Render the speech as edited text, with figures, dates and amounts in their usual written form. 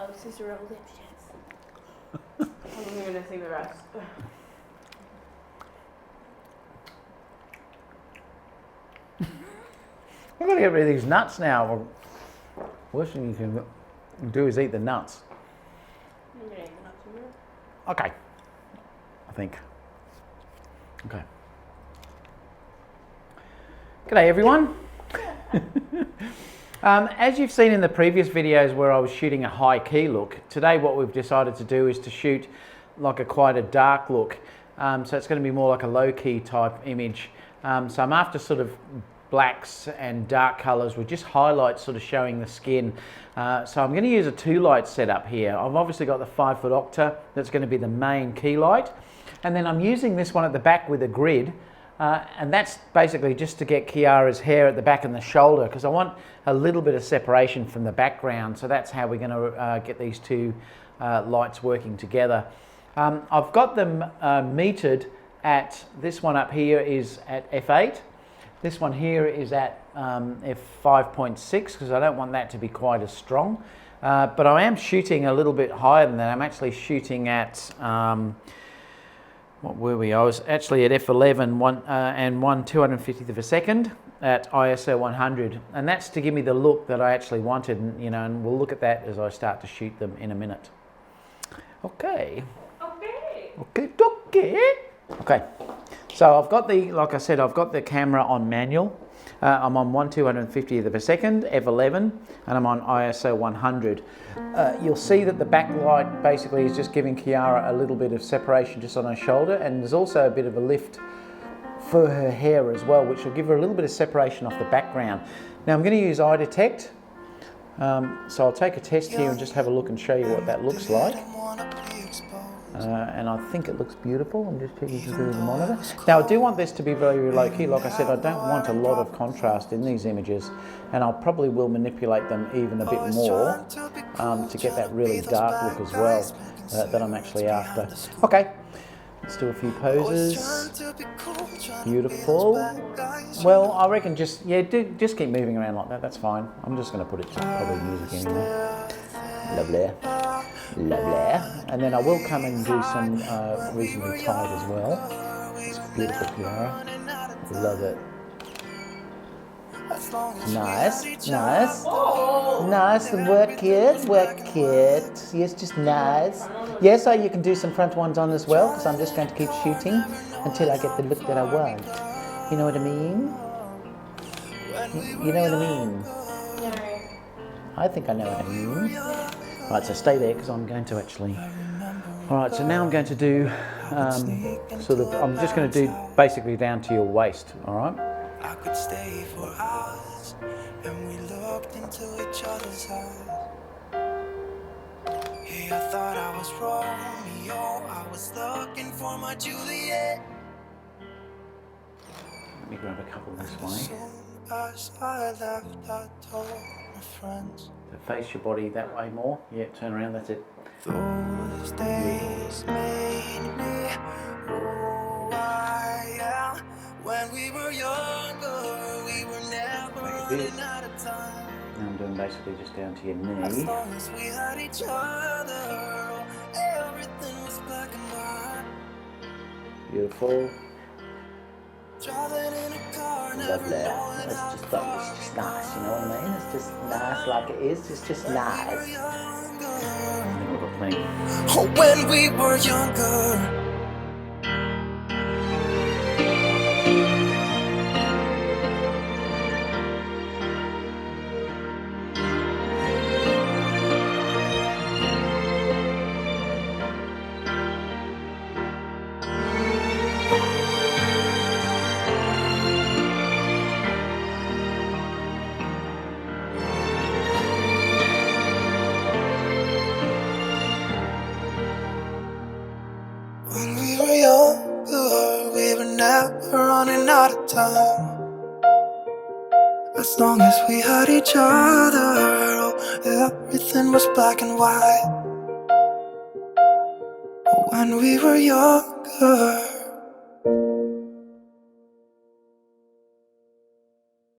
of Sister Rebel Dipshits. I'm gonna see the rest. I've got to get rid of these nuts now. Worst thing you can do is eat the nuts. I'm gonna eat the nuts in here. Okay. I think. Okay. G'day everyone. As you've seen in the previous videos where I was shooting a high key look, today what we've decided to do is to shoot like quite a dark look. So it's going to be more like a low key type image. So I'm after sort of blacks and dark colours with just highlights sort of showing the skin. So I'm going to use a 2-light setup here. I've obviously got the 5-foot octa that's going to be the main key light, and then I'm using this one at the back with a grid, and that's basically just to get Kiara's hair at the back and the shoulder, because I want a little bit of separation from the background. So that's how we're going to get these two lights working together. I've got them metered at, this one up here is at f8. This one here is at f5.6 because I don't want that to be quite as strong. But I am shooting a little bit higher than that. I'm actually shooting at, what were we? I was actually at f11 and 1/250th of a second at ISO 100. And that's to give me the look that I actually wanted. And, you know, and we'll look at that as I start to shoot them in a minute. Okay. Okay. So I've got the, like I said, I've got the camera on manual. I'm on 1/250th of a second, f11, and I'm on ISO 100. You'll see that the backlight basically is just giving Kiara a little bit of separation just on her shoulder, and there's also a bit of a lift for her hair as well, which will give her a little bit of separation off the background. Now I'm going to use eye detect. So I'll take a test here and just have a look and show you what that looks like. And I think it looks beautiful. I'm just checking through the monitor. Now I do want this to be very low key. Like I said, I don't want a lot of contrast in these images, and I probably will manipulate them even a bit more to get that really dark look as well that I'm actually after. Okay, let's do a few poses. Beautiful. Well, I reckon just just keep moving around like that. That's fine. I'm just going to put it to probably music anyway. Lovely. Lovely. And then I will come and do some reasonably tight as well. It's beautiful, Kiara. Love it. Nice, nice. Nice, and work it, work it. Yes, just nice. Yes, so you can do some front ones on as well, because I'm just going to keep shooting until I get the look that I want. You know what I mean? You know what I mean? I think I know what I mean. Right, so stay there because I'm going to actually... Alright, so now I'm going to do I'm just going to do basically down to your waist, alright? I could stay for hours and we looked into each other's eyes. Hey, I thought I was Romeo, I was looking for my Juliet. Let me grab a couple this way. As I left, I told my friends. So face your body that way more. Yeah, turn around, that's it. Those days made me who I am. When we were younger, we were never running out of time. Now I'm doing basically just down to your knee. As long as we had each other, everything was black and white. Beautiful. Lovely. It's just nice, you know what I mean? It's just nice like it is. It's just nice. When we were younger. When we were younger, we were never running out of time. As long as we had each other, everything was black and white. When we were younger.